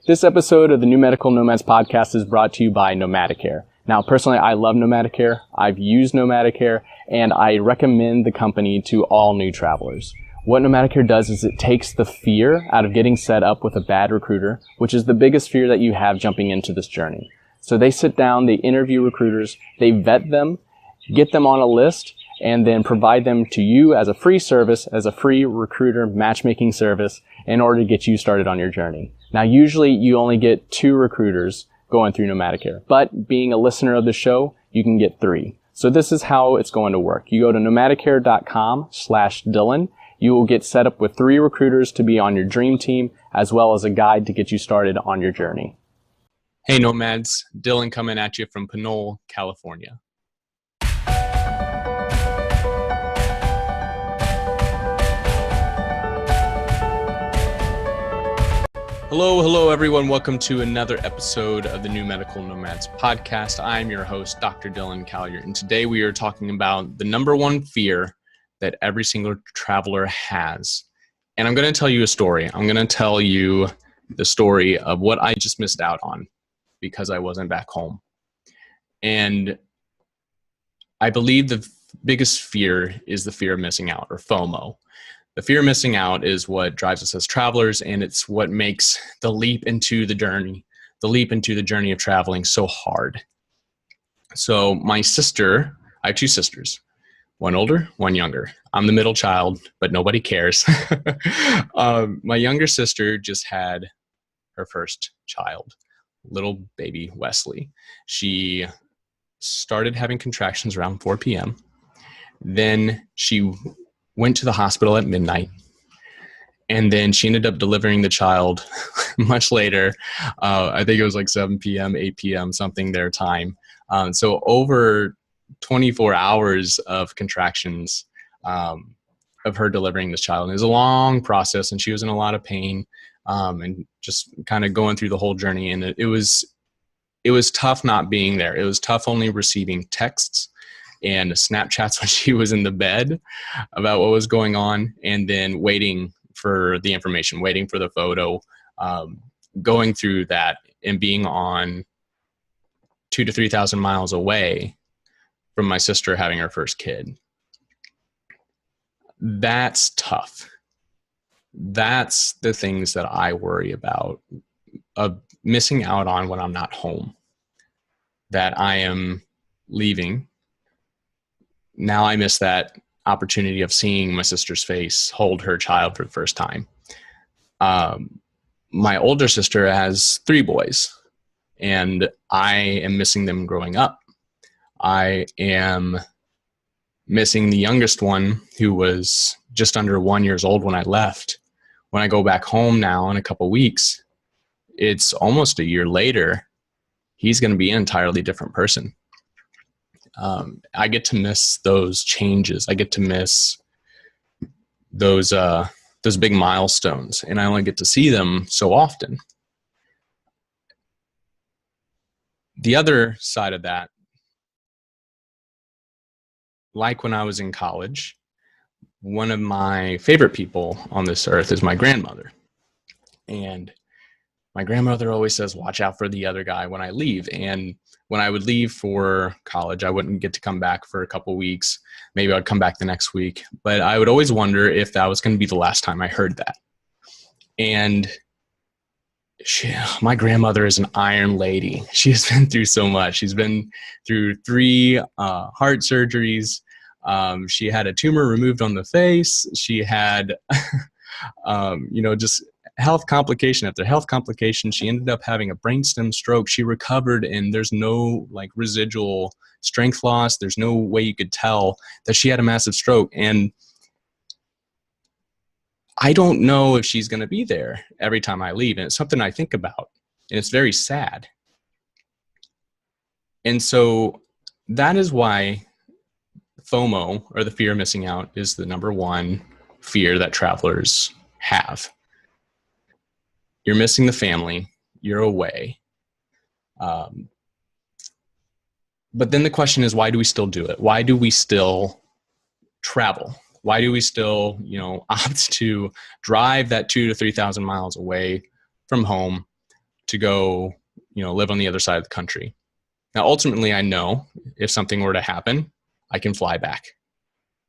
This episode of the New Medical Nomads podcast is brought to you by Nomadicare. Now, personally, I love Nomadicare. I've used Nomadicare, and I recommend the company to all new travelers. What Nomadicare does is it takes the fear out of getting set up with a bad recruiter, which is the biggest fear that you have jumping into this journey. So they sit down, they interview recruiters, they vet them, get them on a list, and then provide them to you as a free service, as a free recruiter matchmaking service in order to get you started on your journey. Now, usually you only get 2 recruiters going through Nomadicare, but being a listener of the show, you can get 3. So this is how it's going to work. You go to nomadicare.com/Dylan. You will get set up with 3 recruiters to be on your dream team, as well as a guide to get you started on your journey. Hey Nomads, Dylan coming at you from Pinole, California. Hello everyone. Welcome to another episode of the New Medical Nomads podcast. I'm your host, Dr. Dylan Callier, and today we are talking about the number one fear that every single traveler has. And I'm going to tell you a story. I'm going to tell you the story of what I just missed out on because I wasn't back home. And I believe the biggest fear is the fear of missing out, or FOMO. The fear of missing out is what drives us as travelers, and it's what makes the leap into the journey of traveling so hard. So my sister, I have 2 sisters, one older, one younger. I'm the middle child, but nobody cares. My younger sister just had her first child, little baby Wesley. She started having contractions around 4 p.m. Then she went to the hospital at midnight, and then she ended up delivering the child much later. I think it was like 7 p.m., 8 p.m., something their time. So over 24 hours of contractions of her delivering this child. And it was a long process, and she was in a lot of pain and just kind of going through the whole journey. And it was tough not being there. It was tough only receiving texts and Snapchats when she was in the bed about what was going on, and then waiting for the information, waiting for the photo, going through that and being on 2,000 to 3,000 miles away from my sister having her first kid. That's tough. That's the things that I worry about, of missing out on when I'm not home, that I am leaving. Now I miss that opportunity of seeing my sister's face hold her child for the first time. My older sister has 3 boys, and I am missing them growing up. I am missing the youngest one, who was just under 1 year old when I left. When I go back home now in a couple weeks, it's almost a year later, he's going to be an entirely different person. I get to miss those changes. I get to miss those big milestones, and I only get to see them so often. The other side of that, like when I was in college, one of my favorite people on this earth is my grandmother. And my grandmother always says, watch out for the other guy when I leave. And when I would leave for college, I wouldn't get to come back for a couple weeks. Maybe I'd come back the next week. But I would always wonder if that was going to be the last time I heard that. And my grandmother is an iron lady. She has been through so much. She's been through 3 heart surgeries. She had a tumor removed on the face. She had, just health complication after health complication. She ended up having a brainstem stroke. She recovered, and there's no residual strength loss. There's no way you could tell that she had a massive stroke. And I don't know if she's going to be there every time I leave. And it's something I think about, and it's very sad. And so that is why FOMO, or the fear of missing out, is the number one fear that travelers have. You're missing the family, you're away. But then the question is, why do we still do it? Why do we still travel? Why do we still, opt to drive that 2,000 to 3,000 miles away from home to go, live on the other side of the country. Now, ultimately, I know if something were to happen, I can fly back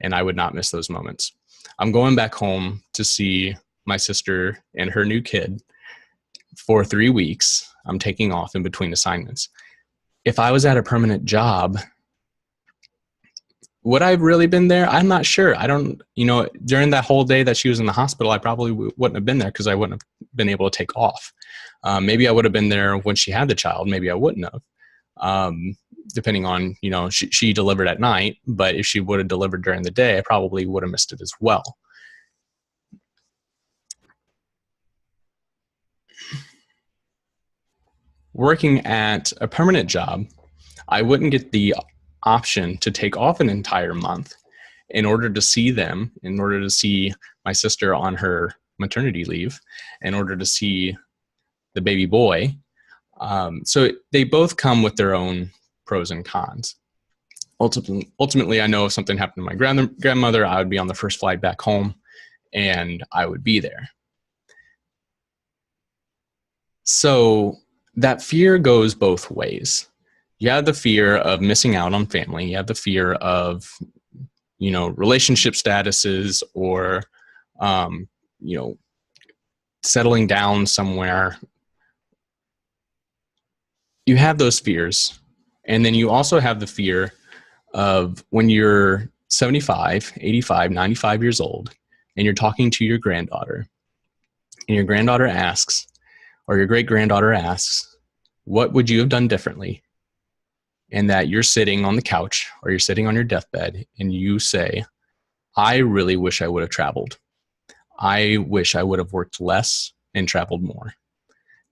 and I would not miss those moments. I'm going back home to see my sister and her new kid for 3 weeks. I'm taking off in between assignments. If I was at a permanent job, would I have really been there? I'm not sure. I don't, during that whole day that she was in the hospital, I probably wouldn't have been there because I wouldn't have been able to take off. Maybe I would have been there when she had the child. Maybe I wouldn't have, depending on, she delivered at night, but if she would have delivered during the day, I probably would have missed it as well. Working at a permanent job, I wouldn't get the option to take off an entire month in order to see them, in order to see my sister on her maternity leave, in order to see the baby boy. So they both come with their own pros and cons. Ultimately, I know if something happened to my grandmother, I would be on the first flight back home and I would be there. So that fear goes both ways. You have the fear of missing out on family. You have the fear of, relationship statuses or, settling down somewhere. You have those fears. And then you also have the fear of when you're 75, 85, 95 years old, and you're talking to your granddaughter, and your granddaughter asks, or your great-granddaughter asks, what would you have done differently? And that you're sitting on the couch or you're sitting on your deathbed and you say, I really wish I would have traveled. I wish I would have worked less and traveled more.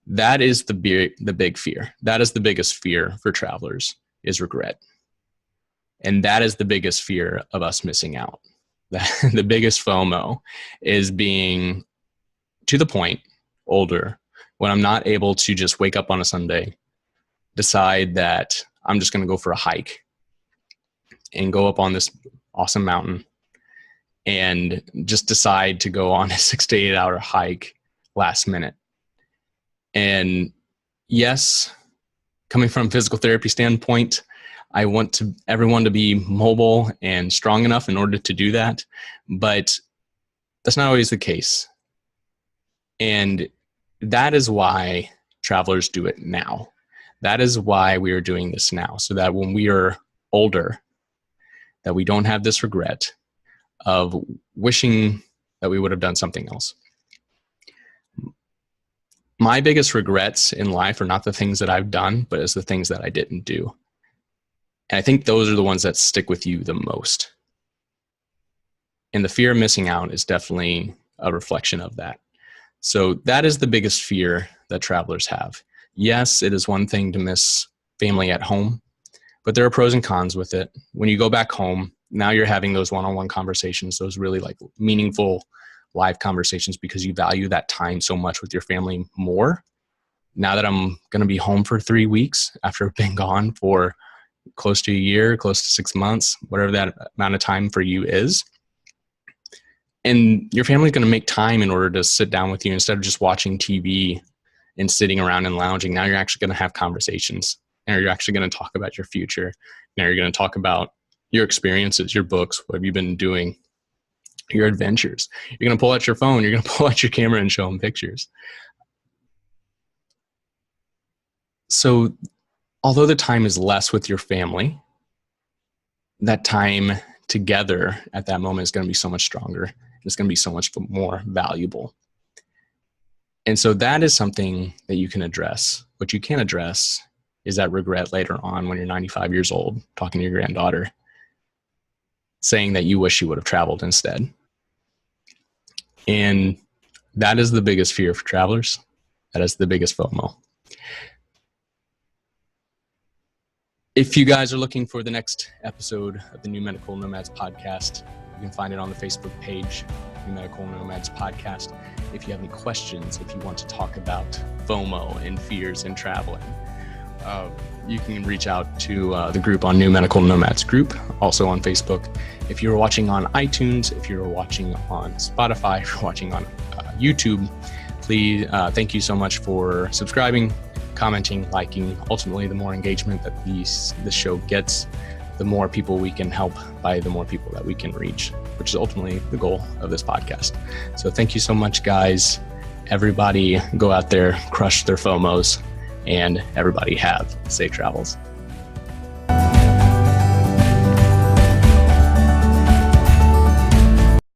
That is the big fear. That is the biggest fear for travelers, is regret. And that is the biggest fear of us missing out. The biggest FOMO is being to the point, older, when I'm not able to just wake up on a Sunday, decide that I'm just going to go for a hike and go up on this awesome mountain and just decide to go on a 6 to 8 hour hike last minute. And yes, coming from a physical therapy standpoint, I want everyone to be mobile and strong enough in order to do that, but that's not always the case. And that is why travelers do it now. That is why we are doing this now, so that when we are older, that we don't have this regret of wishing that we would have done something else. My biggest regrets in life are not the things that I've done, but it's the things that I didn't do. And I think those are the ones that stick with you the most. And the fear of missing out is definitely a reflection of that. So that is the biggest fear that travelers have. Yes, it is one thing to miss family at home, but there are pros and cons with it. When you go back home, now you're having those one-on-one conversations, those really meaningful live conversations, because you value that time so much with your family more. Now that I'm going to be home for 3 weeks after being gone for close to a year, close to 6 months, whatever that amount of time for you is. And your family's going to make time in order to sit down with you instead of just watching TV and sitting around and lounging. Now you're actually going to have conversations, and you're actually going to talk about your future. Now you're going to talk about your experiences, your books, what have you been doing, your adventures. You're going to pull out your phone, you're going to pull out your camera and show them pictures. So although the time is less with your family, that time together at that moment is going to be so much stronger. It's going to be so much more valuable. And so that is something that you can address. What you can address is that regret later on when you're 95 years old, talking to your granddaughter, saying that you wish you would have traveled instead. And that is the biggest fear for travelers. That is the biggest FOMO. If you guys are looking for the next episode of the New Medical Nomads podcast, you can find it on the Facebook page, New Medical Nomads podcast. If you have any questions, if you want to talk about FOMO and fears in traveling, you can reach out to the group on New Medical Nomads group, also on Facebook. If you're watching on iTunes, if you're watching on Spotify, if you're watching on YouTube, please, thank you so much for subscribing, commenting, liking. Ultimately, the more engagement that the show gets, the more people we can help by the more people that we can reach, which is ultimately the goal of this podcast. So thank you so much, guys. Everybody go out there, crush their FOMOs, and everybody have safe travels.